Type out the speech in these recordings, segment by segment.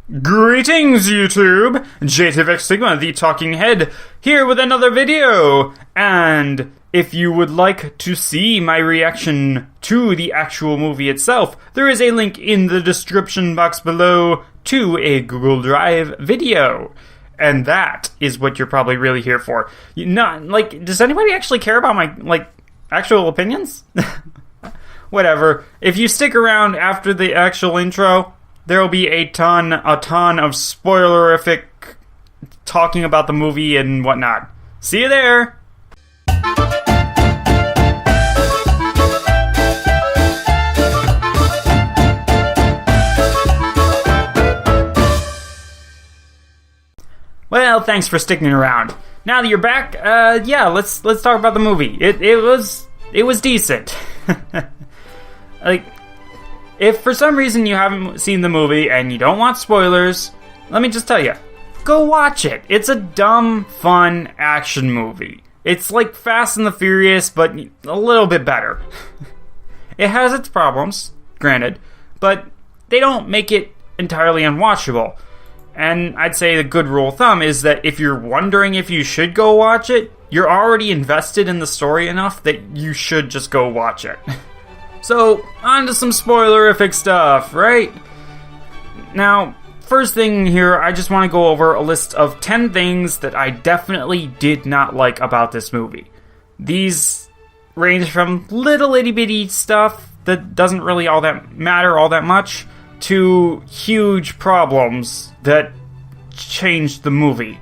Greetings, YouTube! JTVX Sigma, the talking head, here with another video! And if you would like to see my reaction to the actual movie itself, there is a link in the description box below to a Google Drive video. And that is what you're probably really here for. Does anybody actually care about my, actual opinions? Whatever. If you stick around after the actual intro, there will be a ton of spoilerific talking about the movie and whatnot. See you there! Well, thanks for sticking around. Now that you're back, let's talk about the movie. It was decent. If for some reason you haven't seen the movie and you don't want spoilers, let me just tell you, go watch it. It's a dumb, fun action movie. It's like Fast and the Furious, but a little bit better. It has its problems, granted, but they don't make it entirely unwatchable. And I'd say the good rule of thumb is that if you're wondering if you should go watch it, you're already invested in the story enough that you should just go watch it. So, on to some spoilerific stuff, right? Now, first thing here, I just want to go over a list of 10 things that I definitely did not like about this movie. These range from little itty-bitty stuff that doesn't really matter all that much, to huge problems that changed the movie.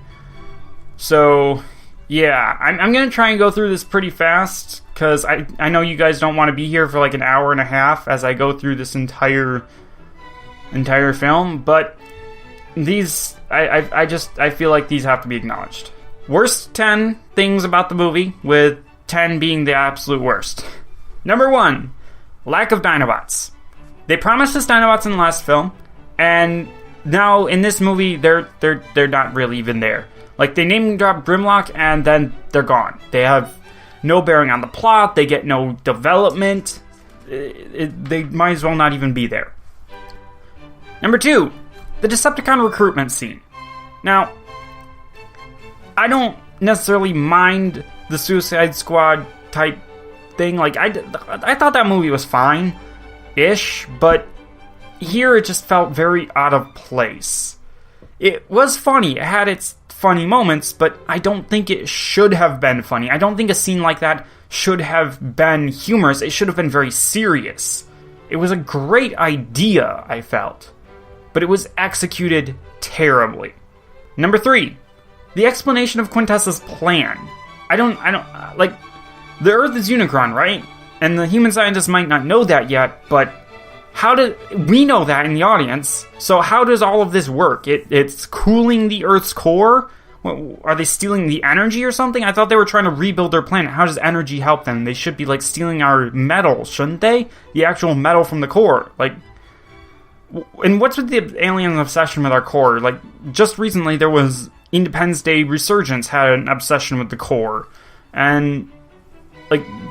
So, yeah, I'm going to try and go through this pretty fast, because I know you guys don't want to be here for like an hour and a half as I go through this entire film, but these, I feel like these have to be acknowledged. Worst 10 things about the movie, with 10 being the absolute worst. Number 1, lack of Dinobots. They promised us Dinobots in the last film, and now in this movie, they're not really even there. Like, they name drop Grimlock, and then they're gone. They have no bearing on the plot, they get no development, they might as well not even be there. Number 2, the Decepticon recruitment scene. Now, I don't necessarily mind the Suicide Squad type thing, like, I thought that movie was fine-ish, but here it just felt very out of place. It was funny, it had its funny moments, but I don't think it should have been funny. I don't think a scene like that should have been humorous. It should have been very serious. It was a great idea, I felt, but it was executed terribly. Number 3, the explanation of Quintessa's plan. I don't, the Earth is Unicron, right? And the human scientists might not know that yet, but we know that in the audience, so how does all of this work? It's cooling the Earth's core? Are they stealing the energy or something? I thought they were trying to rebuild their planet. How does energy help them? They should be, stealing our metal, shouldn't they? The actual metal from the core. And what's with the alien obsession with our core? Just recently there was Independence Day Resurgence had an obsession with the core. And,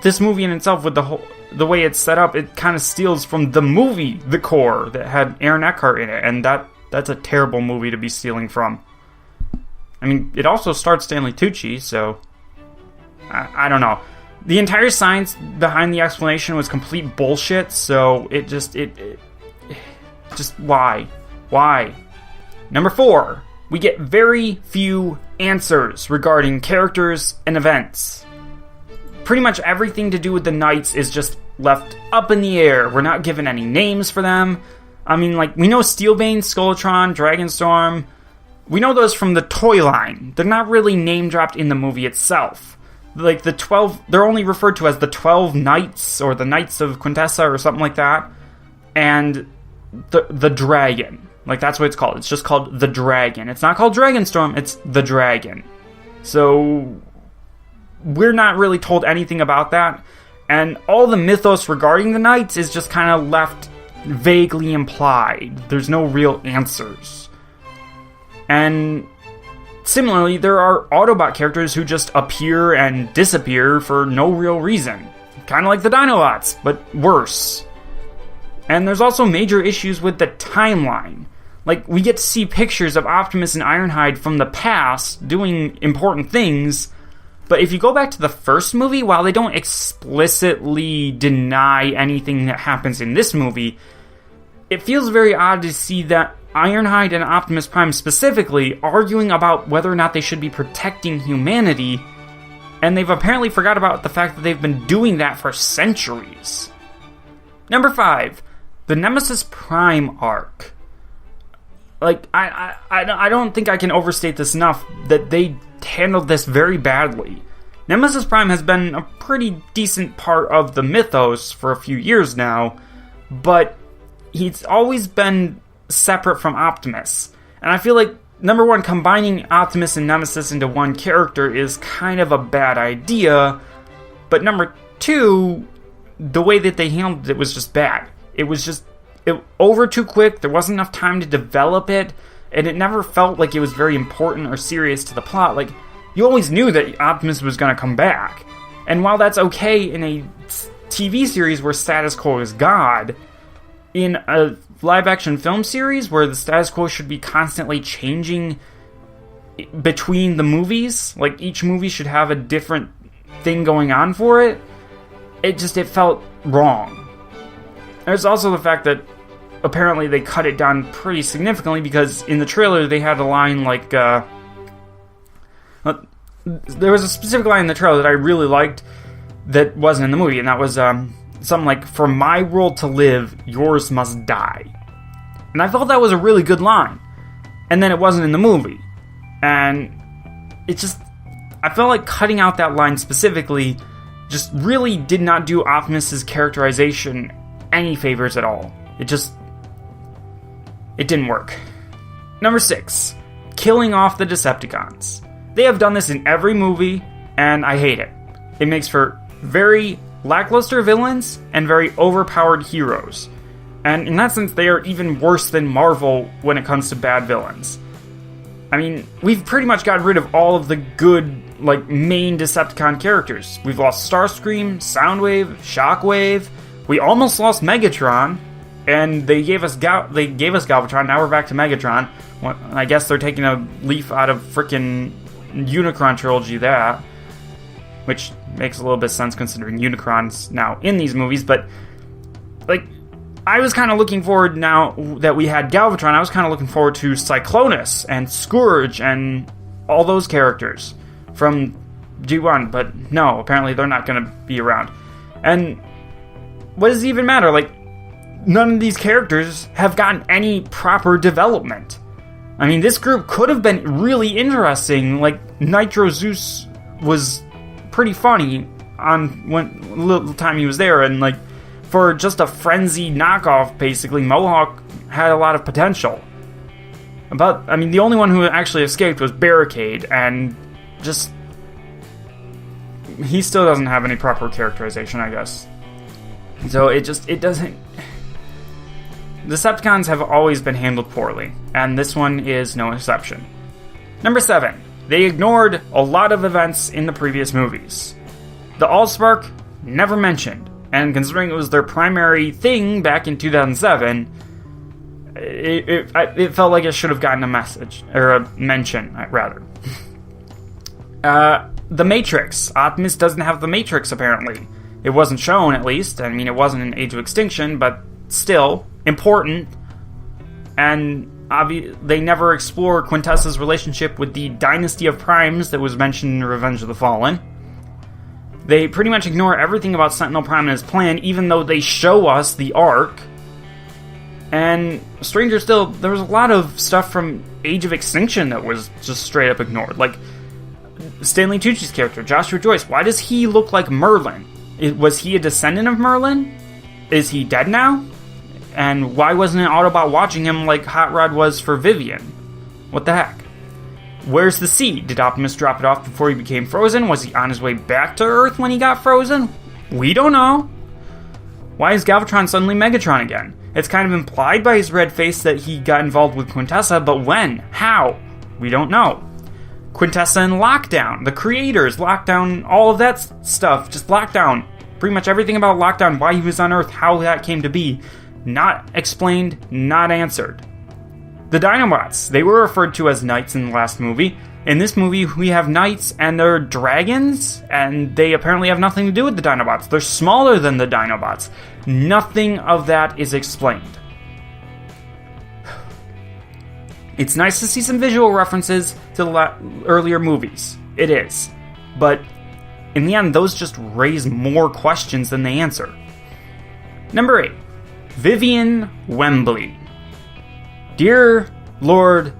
this movie in itself with the way it's set up, it kind of steals from the movie The Core that had Aaron Eckhart in it, and that's a terrible movie to be stealing from. I mean, it also starred Stanley Tucci, so I don't know. The entire science behind the explanation was complete bullshit, so it just why? Number 4, we get very few answers regarding characters and events. Pretty much everything to do with the Knights is just left up in the air. We're not given any names for them. I mean, we know Steelbane, Skeletron, Dragonstorm. We know those from the toy line. They're not really name-dropped in the movie itself. The 12, they're only referred to as the 12 Knights, or the Knights of Quintessa, or something like that. And the Dragon. That's what it's called. It's just called the Dragon. It's not called Dragonstorm, it's the Dragon. So we're not really told anything about that, and all the mythos regarding the Knights is just kind of left vaguely implied. There's no real answers. And similarly, there are Autobot characters who just appear and disappear for no real reason. Kind of like the Dinobots, but worse. And there's also major issues with the timeline. Like, we get to see pictures of Optimus and Ironhide from the past doing important things, but if you go back to the first movie, while they don't explicitly deny anything that happens in this movie, it feels very odd to see that Ironhide and Optimus Prime specifically arguing about whether or not they should be protecting humanity, and they've apparently forgot about the fact that they've been doing that for centuries. Number 5, the Nemesis Prime arc. Like, I don't think I can overstate this enough that they handled this very badly. Nemesis Prime has been a pretty decent part of the mythos for a few years now, but he's always been separate from Optimus. And I feel like, number 1, combining Optimus and Nemesis into one character is kind of a bad idea, but number 2, the way that they handled it was just bad. It was just over too quick, there wasn't enough time to develop it, and it never felt like it was very important or serious to the plot. Like, you always knew that Optimus was going to come back. And while that's okay in a TV series where status quo is God, in a live-action film series where the status quo should be constantly changing between the movies, like each movie should have a different thing going on for it, it felt wrong. There's also the fact that apparently they cut it down pretty significantly, because in the trailer they had a line like, there was a specific line in the trailer that I really liked that wasn't in the movie, and that was something like, "For my world to live, yours must die." And I felt that was a really good line. And then it wasn't in the movie. And I felt like cutting out that line specifically just really did not do Optimus's characterization any favors at all. It didn't work. Number 6, killing off the Decepticons. They have done this in every movie, and I hate it. It makes for very lackluster villains and very overpowered heroes. And in that sense, they are even worse than Marvel when it comes to bad villains. I mean, we've pretty much gotten rid of all of the good, main Decepticon characters. We've lost Starscream, Soundwave, Shockwave. We almost lost Megatron, and they gave us Galvatron. Now we're back to Megatron. Well, I guess they're taking a leaf out of frickin' Unicron trilogy, which makes a little bit of sense considering Unicron's now in these movies. But I was kind of looking forward, now that we had Galvatron, I was kind of looking forward to Cyclonus and Scourge and all those characters from G1, but no, apparently they're not going to be around. And what does it even matter? None of these characters have gotten any proper development. I mean, this group could have been really interesting. Nitro Zeus was pretty funny on when little time he was there, and for just a frenzy knockoff, basically, Mohawk had a lot of potential. The only one who actually escaped was Barricade, and he still doesn't have any proper characterization, I guess. So it doesn't... Decepticons have always been handled poorly, and this one is no exception. Number 7. They ignored a lot of events in the previous movies. The Allspark, never mentioned, and considering it was their primary thing back in 2007, it felt like it should have gotten a message, or a mention, rather. The Matrix. Optimus doesn't have the Matrix, apparently. It wasn't shown, at least. I mean, it wasn't in Age of Extinction, but still important. And they never explore Quintessa's relationship with the Dynasty of Primes that was mentioned in Revenge of the Fallen. They pretty much ignore everything about Sentinel Prime and his plan, even though they show us the arc. And stranger still, there was a lot of stuff from Age of Extinction that was just straight up ignored. Stanley Tucci's character, Joshua Joyce. Why does he look like Merlin? Was he a descendant of Merlin? Is he dead now? And why wasn't an Autobot watching him like Hot Rod was for Vivian? What the heck? Where's the seed? Did Optimus drop it off before he became frozen? Was he on his way back to Earth when he got frozen? We don't know. Why is Galvatron suddenly Megatron again? It's kind of implied by his red face that he got involved with Quintessa, but when? How? We don't know. Quintessa and Lockdown. The creators, Lockdown, all of that stuff. Just Lockdown. Pretty much everything about Lockdown, why he was on Earth, how that came to be. Not explained, not answered. The Dinobots, they were referred to as knights in the last movie. In this movie, we have knights and they're dragons, and they apparently have nothing to do with the Dinobots. They're smaller than the Dinobots. Nothing of that is explained. It's nice to see some visual references to the earlier movies. It is. But in the end, those just raise more questions than they answer. Number 8. Vivian Wembley. Dear Lord,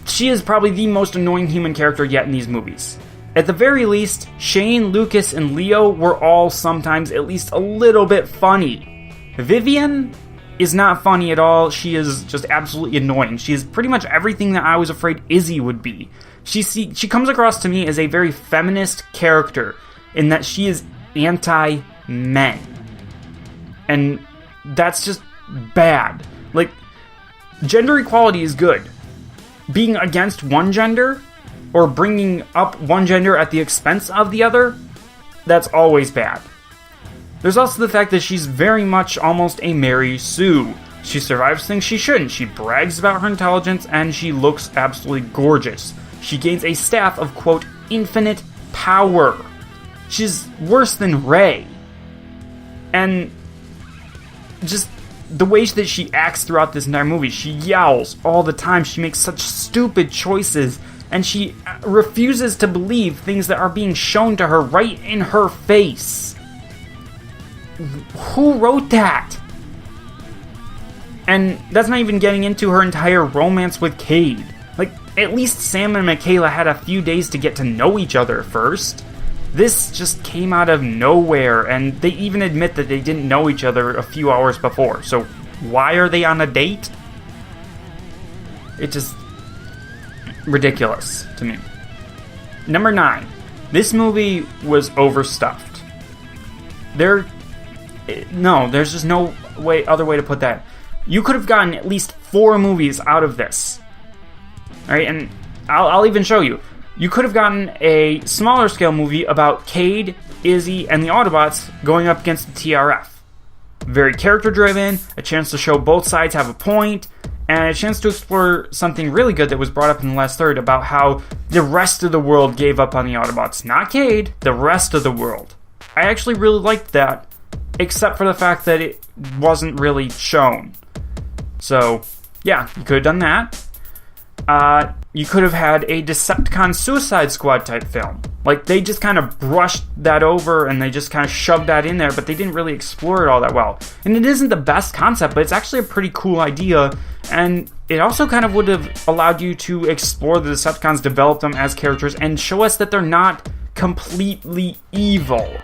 she is probably the most annoying human character yet in these movies. At the very least, Shane, Lucas, and Leo were all sometimes at least a little bit funny. Vivian is not funny at all. She is just absolutely annoying. She is pretty much everything that I was afraid Izzy would be. She comes across to me as a very feminist character in that she is anti-men. And that's just bad. Like, gender equality is good. Being against one gender, or bringing up one gender at the expense of the other, that's always bad. There's also the fact that she's very much almost a Mary Sue. She survives things she shouldn't. She brags about her intelligence, and she looks absolutely gorgeous. She gains a staff of, quote, infinite power. She's worse than Rey. And just the way that she acts throughout this entire movie, she yells all the time. She makes such stupid choices, and she refuses to believe things that are being shown to her right in her face. Who wrote that? And that's not even getting into her entire romance with Cade. Like, at least Sam and Michaela had a few days to get to know each other first. This just came out of nowhere, and they even admit that they didn't know each other a few hours before. So why are they on a date? It's just ridiculous to me. Number 9. This movie was overstuffed. There's just no other way to put that. You could have gotten at least 4 movies out of this. Alright, and I'll even show you. You could have gotten a smaller scale movie about Cade, Izzy, and the Autobots going up against the TRF. Very character driven, a chance to show both sides have a point, and a chance to explore something really good that was brought up in the last third about how the rest of the world gave up on the Autobots. Not Cade, the rest of the world. I actually really liked that, except for the fact that it wasn't really shown. So, yeah, you could have done that. You could have had a Decepticon Suicide Squad type film. Like, they just kind of brushed that over and they just kind of shoved that in there, but they didn't really explore it all that well. And it isn't the best concept, but it's actually a pretty cool idea, and it also kind of would have allowed you to explore the Decepticons, develop them as characters, and show us that they're not completely evil.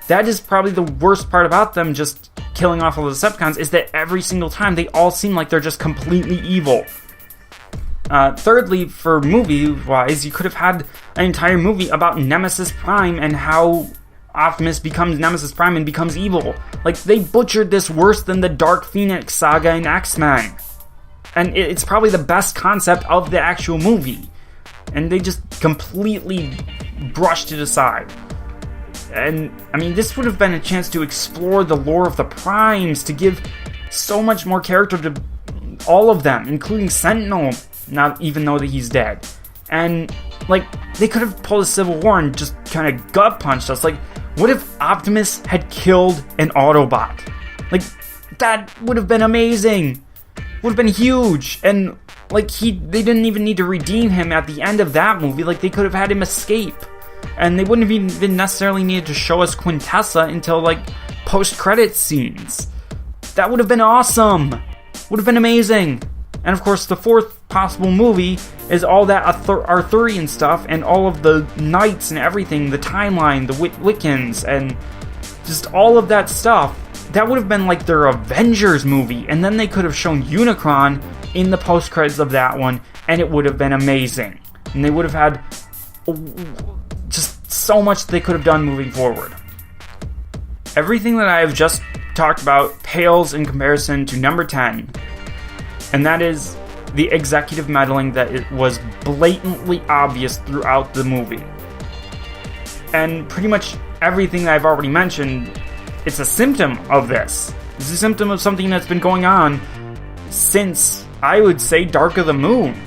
That is probably the worst part about them just killing off all the Decepticons, is that every single time they all seem like they're just completely evil. Thirdly, for movie-wise, you could have had an entire movie about Nemesis Prime and how Optimus becomes Nemesis Prime and becomes evil. Like, they butchered this worse than the Dark Phoenix saga in X-Men. And it's probably the best concept of the actual movie. And they just completely brushed it aside. And, I mean, this would have been a chance to explore the lore of the Primes, to give so much more character to all of them, including Sentinel, not even though that he's dead. And, like, they could have pulled a Civil War and just kind of gut-punched us. Like, what if Optimus had killed an Autobot? Like, that would have been amazing. Would have been huge. And, like, they didn't even need to redeem him at the end of that movie. Like, they could have had him escape. And they wouldn't have even necessarily needed to show us Quintessa until, like, post-credits scenes. That would have been awesome. Would have been amazing. And of course, the fourth possible movie is all that Arthurian stuff and all of the knights and everything, the timeline, the Wiccans, and just all of that stuff. That would have been like their Avengers movie, and then they could have shown Unicron in the post-credits of that one, and it would have been amazing. And they would have had just so much they could have done moving forward. Everything that I have just talked about pales in comparison to number 10, and that is the executive meddling that it was blatantly obvious throughout the movie. And pretty much everything that I've already mentioned, it's a symptom of this. It's a symptom of something that's been going on since I would say Dark of the Moon.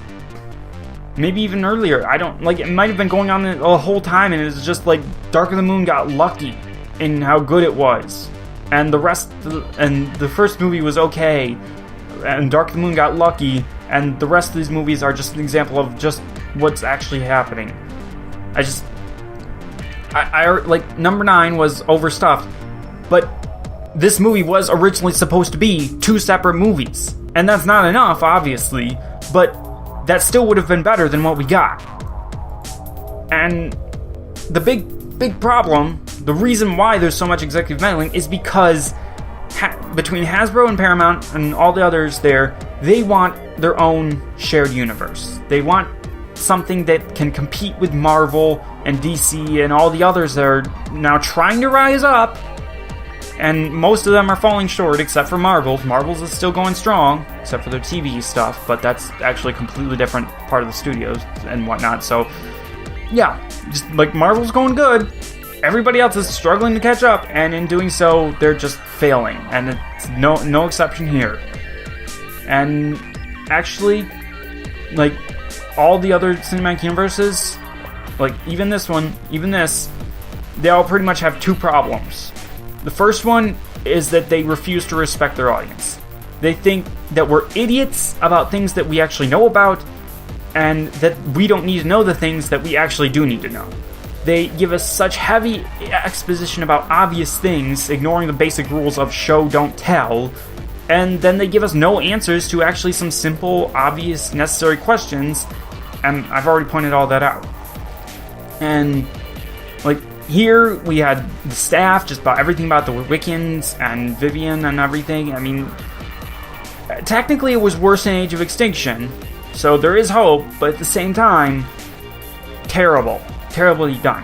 Maybe even earlier. I don't, like, it might have been going on the whole time, and it's just, like, Dark of the Moon got lucky in how good it was. And the rest, and the first movie was okay, and Dark of the Moon got lucky, and the rest of these movies are just an example of just what's actually happening. I like, number 9 was overstuffed, but this movie was originally supposed to be 2 separate movies. And that's not enough, obviously, but that still would have been better than what we got. And the big problem, the reason why there's so much executive meddling, is because between Hasbro and Paramount and all the others there, they want their own shared universe. They want something that can compete with Marvel and DC and all the others that are now trying to rise up, and most of them are falling short except for Marvel's. Marvel's is still going strong, except for their TV stuff, but that's actually a completely different part of the studios and whatnot. So yeah, just like Marvel's going good, everybody else is struggling to catch up, and in doing so they're just failing, and it's no exception here. And actually, like, all the other cinematic universes, like even this, they all pretty much have 2 problems. The first one is that they refuse to respect their audience. They think that we're idiots about things that we actually know about, and that we don't need to know the things that we actually do need to know. They give us such heavy exposition about obvious things, ignoring the basic rules of show, don't tell, and then they give us no answers to actually some simple, obvious, necessary questions, and I've already pointed all that out. And, like, here we had the staff just about everything about the Wiccans and Vivian and everything. I mean, technically it was worse than Age of Extinction, so there is hope, but at the same time, terribly done.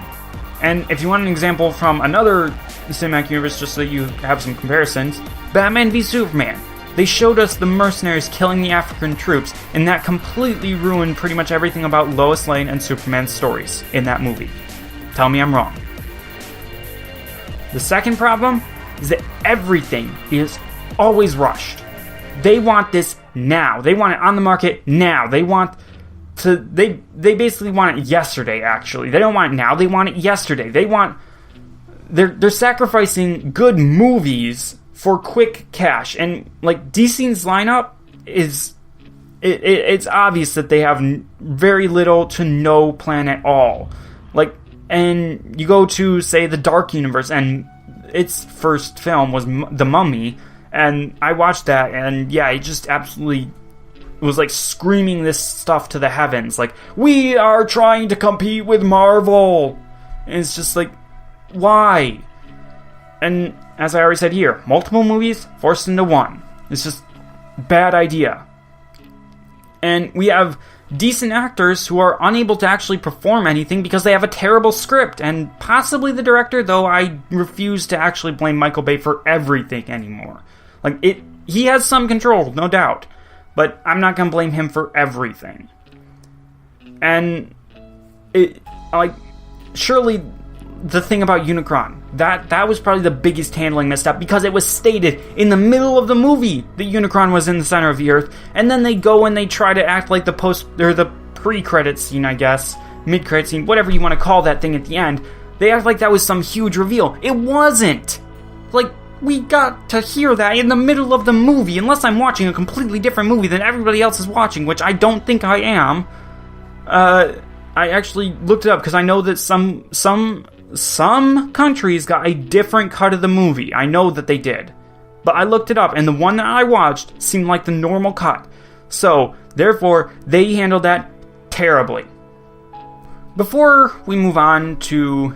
And if you want an example from another cinematic universe, just so you have some comparisons, Batman v Superman. They showed us the mercenaries killing the African troops, and that completely ruined pretty much everything about Lois Lane and Superman's stories in that movie. Tell me I'm wrong. The second problem is that everything is always rushed. They want this now. They want it on the market now. They basically want it yesterday, actually. They don't want it now, they want it yesterday. They're sacrificing good movies for quick cash. And, like, DC's lineup is... It's obvious that they have very little to no plan at all. Like, and you go to, say, the Dark Universe, and its first film was The Mummy, and I watched that, and yeah, it just absolutely was like screaming this stuff to the heavens, like, we are trying to compete with Marvel, and it's just like, why? And as I already said here, multiple movies forced into one. It's just bad idea. And we have decent actors who are unable to actually perform anything because they have a terrible script, and possibly the director, though I refuse to actually blame Michael Bay for everything anymore. Like, he has some control, no doubt, but I'm not gonna blame him for everything. And surely the thing about Unicron, that was probably the biggest handling misstep, because it was stated in the middle of the movie that Unicron was in the center of the Earth, and then they go and they try to act like the pre-credit scene, I guess, mid-credit scene, whatever you want to call that thing at the end, they act like that was some huge reveal. It wasn't! Like, we got to hear that in the middle of the movie, unless I'm watching a completely different movie than everybody else is watching, which I don't think I am. I actually looked it up, because I know that some countries got a different cut of the movie. I know that they did. But I looked it up, and the one that I watched seemed like the normal cut. So, therefore, they handled that terribly. Before we move on to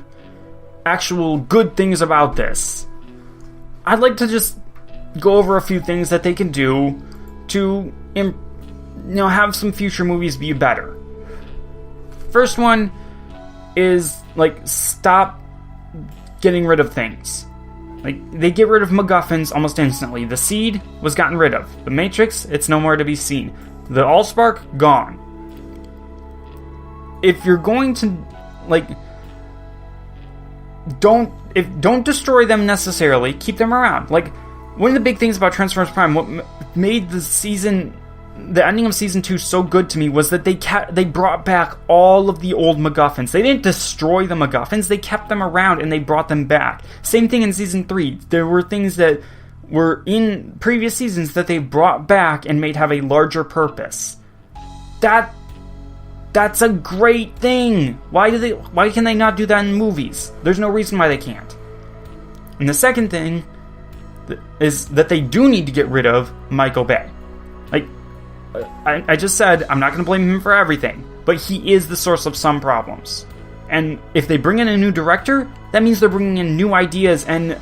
actual good things about this, I'd like to just go over a few things that they can do to, have some future movies be better. First one is, like, stop getting rid of things. Like, they get rid of MacGuffins almost instantly. The Seed was gotten rid of. The Matrix, it's no more to be seen. The Allspark, gone. If you're going to, like, don't destroy them necessarily, keep them around. Like, one of the big things about Transformers Prime, what made the season the ending of season 2 so good to me was that they brought back all of the old MacGuffins. They didn't destroy the MacGuffins, they kept them around and they brought them back. Same thing in season 3. There were things that were in previous seasons that they brought back and made have a larger purpose. That's a great thing. Why can they not do that in movies? There's no reason why they can't. And the second thing is that they do need to get rid of Michael Bay. Like, I just said, I'm not going to blame him for everything, but he is the source of some problems. And if they bring in a new director, that means they're bringing in new ideas and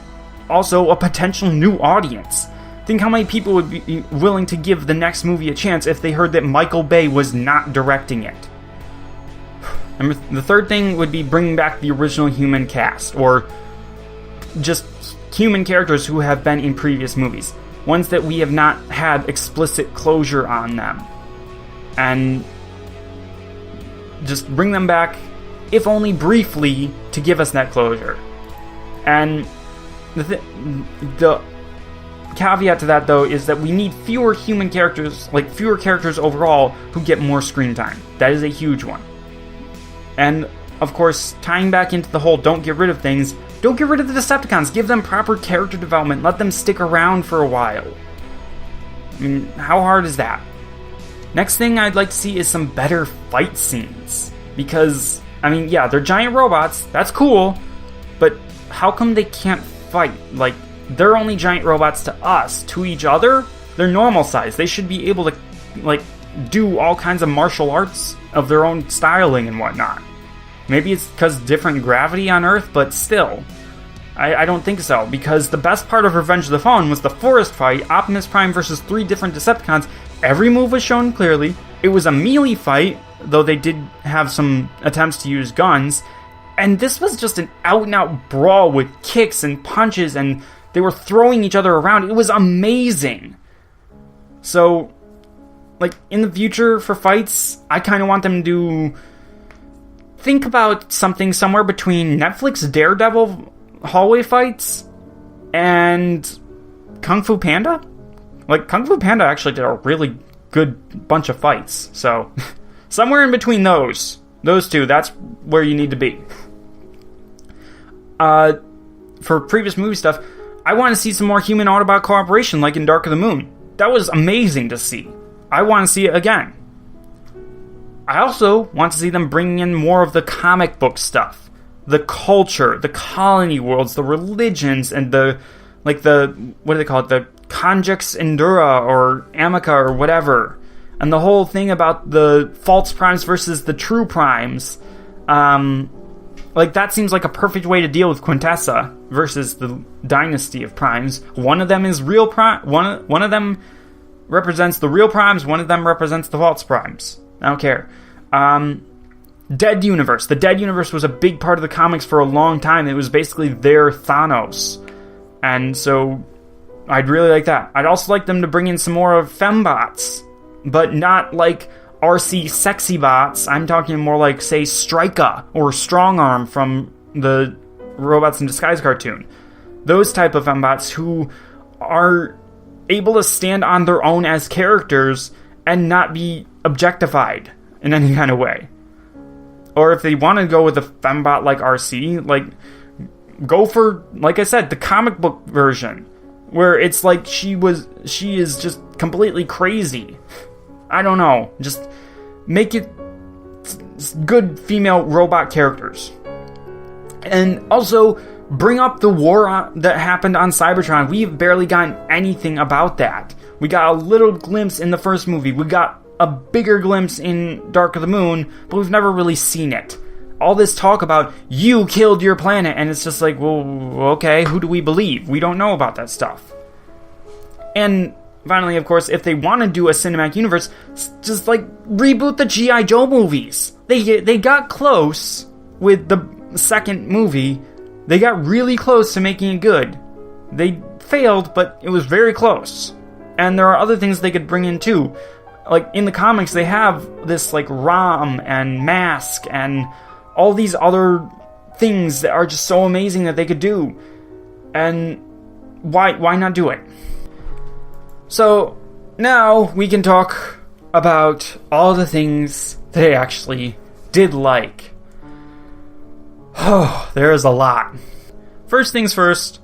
also a potential new audience. Think how many people would be willing to give the next movie a chance if they heard that Michael Bay was not directing it. And the third thing would be bringing back the original human cast, or just human characters who have been in previous movies. Ones that we have not had explicit closure on them. And just bring them back, if only briefly, to give us that closure. And the caveat to that, though, is that we need fewer human characters, like fewer characters overall, who get more screen time. That is a huge one. And, of course, tying back into the whole don't get rid of things, don't get rid of the Decepticons. Give them proper character development. Let them stick around for a while. I mean, how hard is that? Next thing I'd like to see is some better fight scenes. Because, I mean, yeah, they're giant robots. That's cool. But how come they can't fight? Like, they're only giant robots to us. To each other, they're normal size. They should be able to, like, do all kinds of martial arts of their own styling and whatnot. Maybe it's because different gravity on Earth, but still. I don't think so, because the best part of Revenge of the Fallen was the forest fight, Optimus Prime versus 3 different Decepticons. Every move was shown clearly. It was a melee fight, though they did have some attempts to use guns. And this was just an out-and-out brawl with kicks and punches, and they were throwing each other around. It was amazing. So, like, in the future for fights, I kind of want them to think about something somewhere between Netflix Daredevil hallway fights and Kung Fu Panda. Like, Kung Fu Panda actually did a really good bunch of fights. So, somewhere in between those two, that's where you need to be. For previous movie stuff, I want to see some more human Autobot cooperation like in Dark of the Moon. That was amazing to see. I want to see it again. I also want to see them bringing in more of the comic book stuff. The culture, the colony worlds, the religions, and the what do they call it? The Conjux Endura or Amica or whatever. And the whole thing about the false primes versus the true primes. Like, that seems like a perfect way to deal with Quintessa versus the dynasty of primes. One of them is real prime. One of them represents the real primes. One of them represents the false primes. I don't care. Dead Universe. The Dead Universe was a big part of the comics for a long time. It was basically their Thanos. And so, I'd really like that. I'd also like them to bring in some more of Fembots. But not like RC sexy bots. I'm talking more like, say, Strika or Strongarm from the Robots in Disguise cartoon. Those type of Fembots who are able to stand on their own as characters and not be objectified in any kind of way. Or if they want to go with a fembot like RC, like, go for, like I said, the comic book version, where it's like she is just completely crazy. I don't know, just make it good female robot characters. And also, bring up the war that happened on Cybertron. We've barely gotten anything about that. We got a little glimpse in the first movie. We got a bigger glimpse in Dark of the Moon, but we've never really seen it. All this talk about, you killed your planet, and it's just like, well, okay, who do we believe? We don't know about that stuff. And finally, of course, if they want to do a cinematic universe, just, like, reboot the G.I. Joe movies. They got close with the second movie. They got really close to making it good. They failed, but it was very close. And there are other things they could bring in, too. Like, in the comics, they have this, like, ROM and Mask and all these other things that are just so amazing that they could do. And why not do it? So, now we can talk about all the things that I actually did like. Oh, there is a lot. First things first,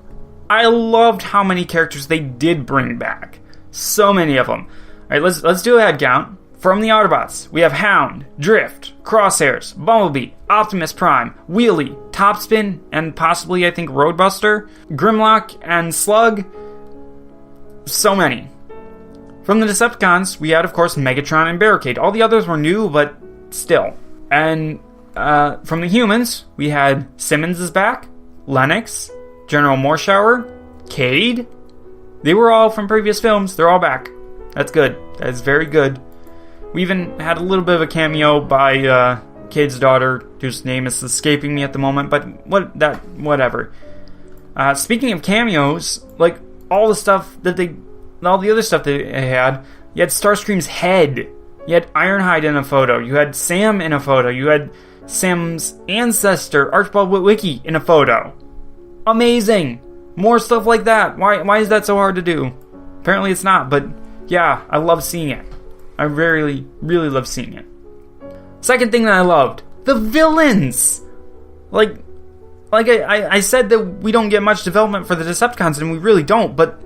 I loved how many characters they did bring back. So many of them. Alright, let's do a head count. From the Autobots, we have Hound, Drift, Crosshairs, Bumblebee, Optimus Prime, Wheelie, Topspin, and possibly, I think, Roadbuster, Grimlock, and Slug. So many. From the Decepticons, we had, of course, Megatron and Barricade. All the others were new, but still. And from the humans, we had Simmons is back, Lennox, General Morshower, Cade. They were all from previous films. They're all back. That's good. That is very good. We even had a little bit of a cameo by Cade's daughter, whose name is escaping me at the moment, but whatever. Speaking of cameos, like all the other stuff they had, you had Starscream's head, you had Ironhide in a photo, you had Sam in a photo, you had Sam's ancestor, Archibald Witwicky, in a photo. Amazing! More stuff like that. Why is that so hard to do? Apparently it's not, but yeah, I love seeing it. I really, really love seeing it. Second thing that I loved, the villains! Like I said that we don't get much development for the Decepticons, and we really don't, but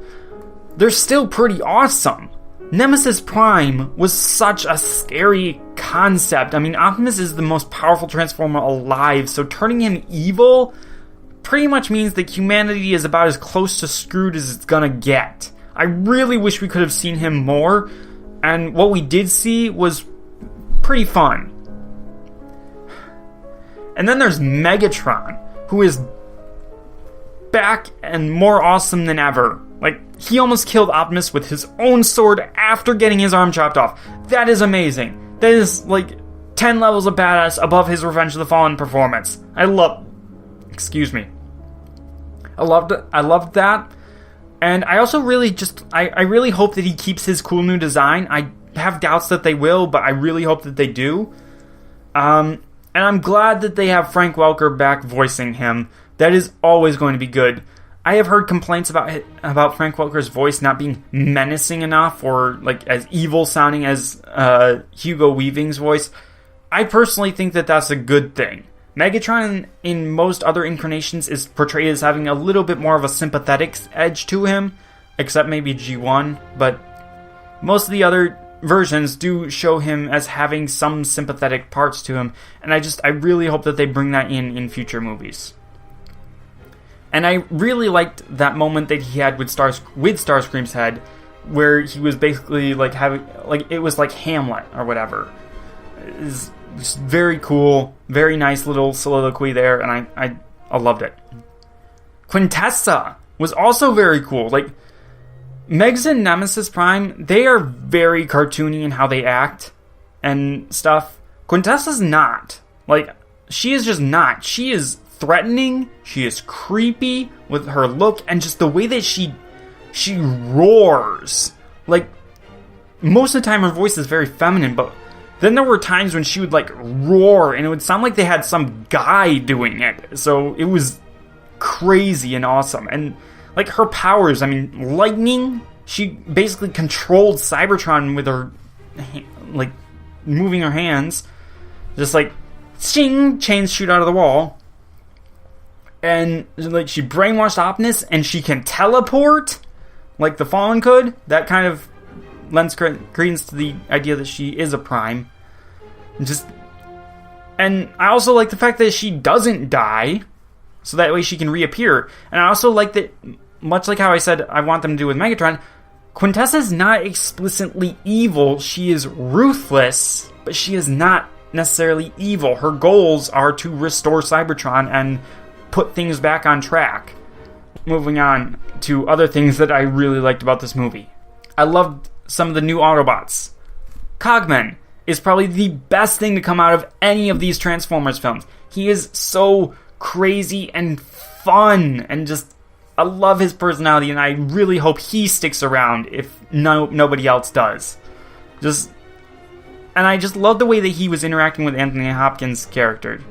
they're still pretty awesome. Nemesis Prime was such a scary concept. I mean, Optimus is the most powerful Transformer alive, so turning him evil pretty much means that humanity is about as close to screwed as it's gonna get. I really wish we could have seen him more, and what we did see was pretty fun. And then there's Megatron, who is back and more awesome than ever. Like, he almost killed Optimus with his own sword after getting his arm chopped off. That is amazing. That is, like, 10 levels of badass above his Revenge of the Fallen performance. Excuse me. I loved that. And I also really I really hope that he keeps his cool new design. I have doubts that they will, but I really hope that they do. And I'm glad that they have Frank Welker back voicing him. That is always going to be good. I have heard complaints about Frank Welker's voice not being menacing enough or like as evil sounding as Hugo Weaving's voice. I personally think that that's a good thing. Megatron in most other incarnations is portrayed as having a little bit more of a sympathetic edge to him, except maybe G1, but most of the other versions do show him as having some sympathetic parts to him, and I really hope that they bring that in future movies. And I really liked that moment that he had with Starscream's head, where he was basically like it was like Hamlet or whatever. It's just very cool, very nice little soliloquy there, and I loved it. Quintessa was also very cool. Like, Megs and Nemesis Prime, they are very cartoony in how they act and stuff. Quintessa's not. Like, she is just not. She is threatening, she is creepy with her look, and just the way that she roars. Like, most of the time her voice is very feminine, but then there were times when she would like roar and it would sound like they had some guy doing it. So it was crazy and awesome. And like her powers, I mean, lightning, she basically controlled Cybertron with her, like, moving her hands. Just like, ching, chains shoot out of the wall. And like she brainwashed Optimus and she can teleport like the Fallen could. That kind of lends credence to the idea that she is a Prime. And I also like the fact that she doesn't die, so that way she can reappear. And I also like that, much like how I said I want them to do with Megatron, Quintessa's not explicitly evil. She is ruthless, but she is not necessarily evil. Her goals are to restore Cybertron and put things back on track. Moving on to other things that I really liked about this movie. I loved some of the new Autobots. Cogman is probably the best thing to come out of any of these Transformers films. He is so crazy and fun, and just, I love his personality, and I really hope he sticks around if nobody else does. And I just love the way that he was interacting with Anthony Hopkins' character.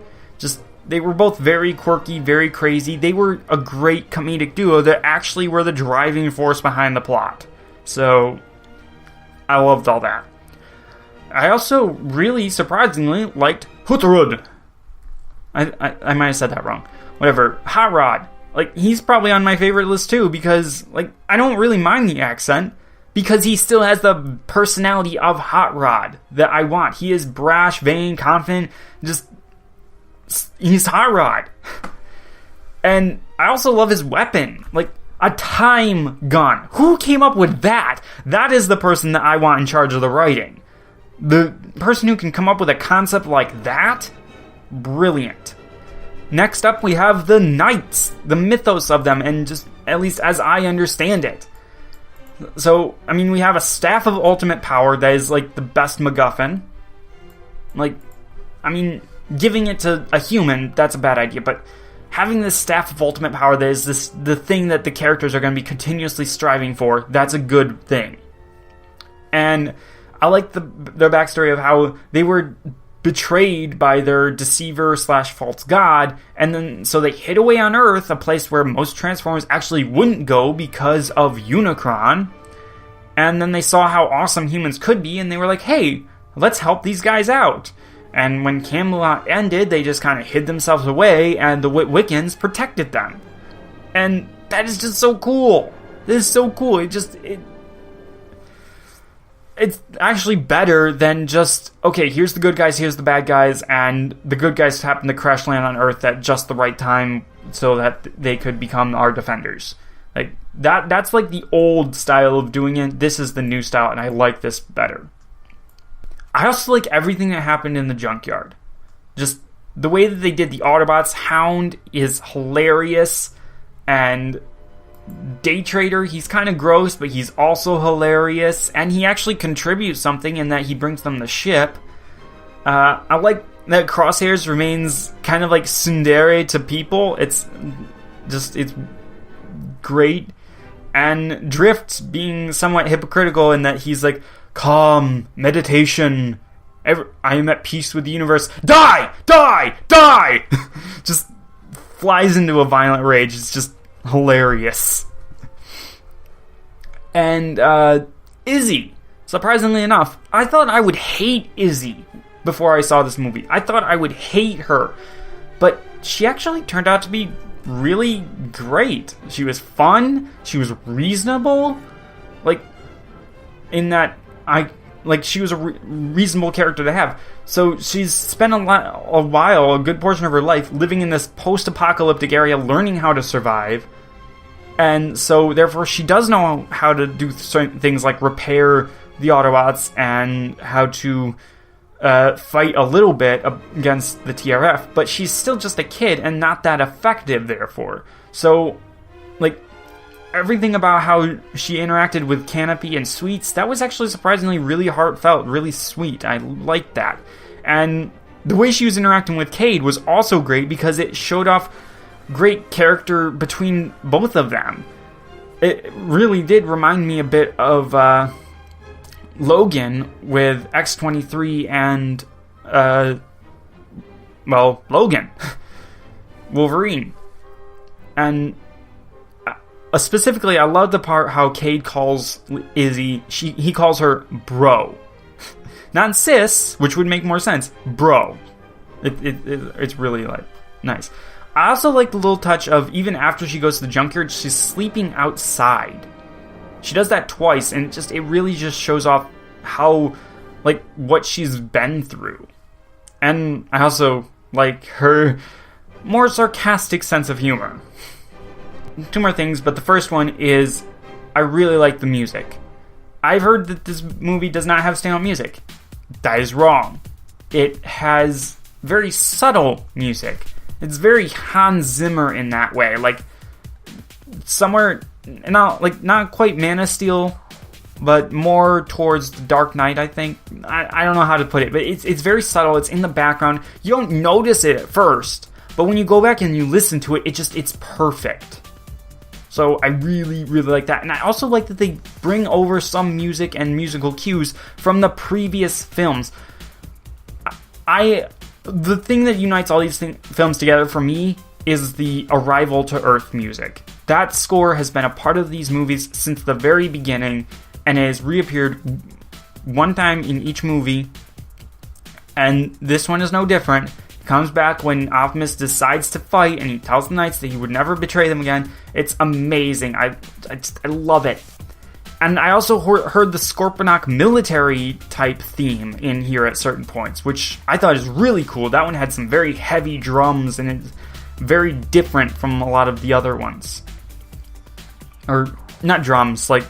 They were both very quirky, very crazy. They were a great comedic duo that actually were the driving force behind the plot. So, I loved all that. I also really surprisingly liked Hutterud. I might have said that wrong. Whatever. Hot Rod. Like, he's probably on my favorite list too, because, like, I don't really mind the accent, because he still has the personality of Hot Rod that I want. He is brash, vain, confident, he's Hot Rod. And I also love his weapon. Like, a time gun. Who came up with that? That is the person that I want in charge of the writing. The person who can come up with a concept like that? Brilliant. Next up, we have the knights, the mythos of them, and just, at least as I understand it. So, I mean, we have a staff of ultimate power that is, like, the best MacGuffin. Like, I mean, giving it to a human, that's a bad idea, but having this staff of ultimate power that is the thing that the characters are going to be continuously striving for, that's a good thing. And I like their backstory of how they were betrayed by their deceiver / false god, and then so they hid away on Earth, a place where most Transformers actually wouldn't go because of Unicron. And then they saw how awesome humans could be, and they were like, hey, let's help these guys out. And when Camelot ended, they just kind of hid themselves away, and the Wiccans protected them. And that is just so cool. This is so cool. It's actually better than just, okay, here's the good guys, here's the bad guys, and the good guys happen to crash land on Earth at just the right time so that they could become our defenders. Like, that's like the old style of doing it. This is the new style, and I like this better. I also like everything that happened in the junkyard. Just the way that they did the Autobots. Hound is hilarious, and Day Trader, he's kind of gross, but he's also hilarious, and he actually contributes something in that he brings them the ship. I like that Crosshairs remains kind of like tsundere to people. It's great. And Drift being somewhat hypocritical in that he's like, calm, meditation, I am at peace with the universe. Die! Die! Die! Just flies into a violent rage. It's just hilarious. And Izzy, surprisingly enough, I thought I would hate Izzy before I saw this movie. I thought I would hate her, but she actually turned out to be really great. She was fun, she was reasonable, like, in that she was a reasonable character to have. So she's spent a good portion of her life living in this post-apocalyptic area, learning how to survive. And so, therefore, she does know how to do certain things like repair the Autobots and how to fight a little bit against the TRF, but she's still just a kid and not that effective, therefore. So, like, everything about how she interacted with Canopy and Sweets, that was actually surprisingly really heartfelt, really sweet. I liked that. And the way she was interacting with Cade was also great because it showed off great character between both of them. It really did remind me a bit of Logan with X-23 and Logan Wolverine. And specifically, I love the part how Cade calls Izzy, he calls her bro. Not sis, which would make more sense. Bro. It's really, like, nice. I also like the little touch of, even after she goes to the junkyard, she's sleeping outside. She does that twice, and it really just shows off how, like, what she's been through. And I also like her more sarcastic sense of humor. Two more things, but the first one is I really like the music. I've heard that this movie does not have standout music. That is wrong. It has very subtle music. It's very Hans Zimmer in that way. Like, somewhere, not quite Man of Steel, but more towards The Dark Knight, I think. I don't know how to put it, but it's very subtle. It's in the background. You don't notice it at first, but when you go back and you listen to it, it's perfect. So I really, really like that. And I also like that they bring over some music and musical cues from the previous films. The thing that unites all these films together for me is the Arrival to Earth music. That score has been a part of these movies since the very beginning, and it has reappeared one time in each movie And this one is no different. He comes back when Optimus decides to fight, and he tells the Knights that he would never betray them again. It's amazing. I love it. And I also heard the Scorponok military type theme in here at certain points, which I thought is really cool. That one had some very heavy drums, and it's very different from a lot of the other ones. Or, not drums, like,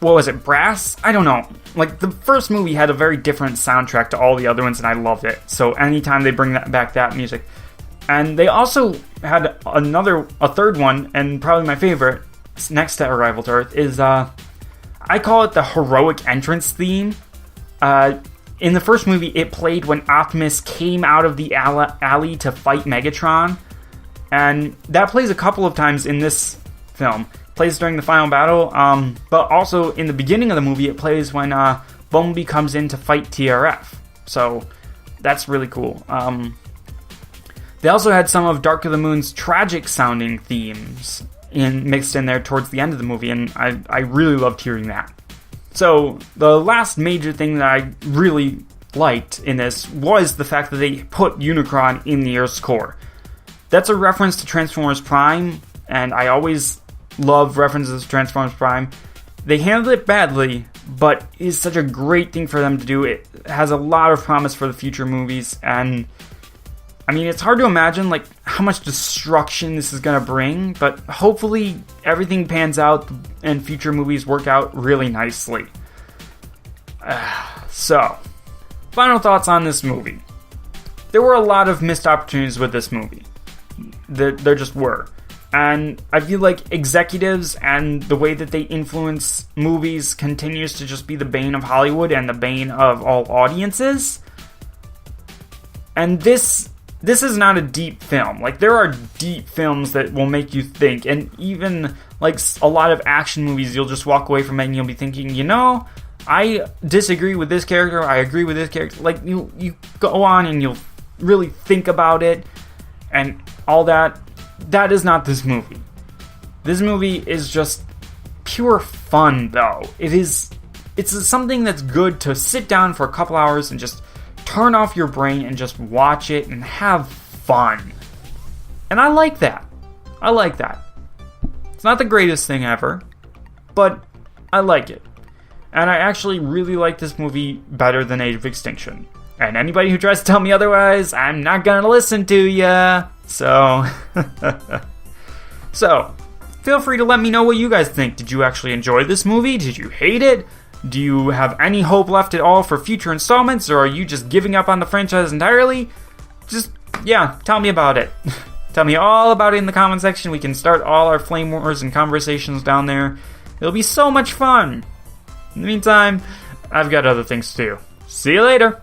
what was it, brass? I don't know. Like, the first movie had a very different soundtrack to all the other ones, and I loved it. So anytime they bring that music. And they also had a third one, and probably my favorite, next to Arrival to Earth, is, I call it the heroic entrance theme. In the first movie, it played when Optimus came out of the alley to fight Megatron. And that plays a couple of times in this film. Plays during the final battle, but also in the beginning of the movie, it plays when Bumblebee comes in to fight TRF. So that's really cool. They also had some of Dark of the Moon's tragic-sounding themes mixed in there towards the end of the movie, and I really loved hearing that. So the last major thing that I really liked in this was the fact that they put Unicron in the Earth's core. That's a reference to Transformers Prime, and I always love references to Transformers Prime. They handled it badly, but it's such a great thing for them to do. It has a lot of promise for the future movies, and I mean, it's hard to imagine like how much destruction this is going to bring, but hopefully everything pans out and future movies work out really nicely. So, final thoughts on this movie. There were a lot of missed opportunities with this movie. There just were. And I feel like executives and the way that they influence movies continues to just be the bane of Hollywood and the bane of all audiences. And this is not a deep film. Like, there are deep films that will make you think. And even, like, a lot of action movies, you'll just walk away from it and you'll be thinking, you know, I disagree with this character, I agree with this character. Like, you go on and you'll really think about it and all that. That is not this movie. This movie is just pure fun, though. It's something that's good to sit down for a couple hours and just turn off your brain and just watch it and have fun. And I like that. It's not the greatest thing ever, but I like it. And I actually really like this movie better than Age of Extinction. And anybody who tries to tell me otherwise, I'm not gonna listen to ya. So, feel free to let me know what you guys think. Did you actually enjoy this movie? Did you hate it? Do you have any hope left at all for future installments, or are you just giving up on the franchise entirely? Just, yeah, tell me about it. Tell me all about it in the comment section. We can start all our flame wars and conversations down there. It'll be so much fun. In the meantime, I've got other things to do. See you later!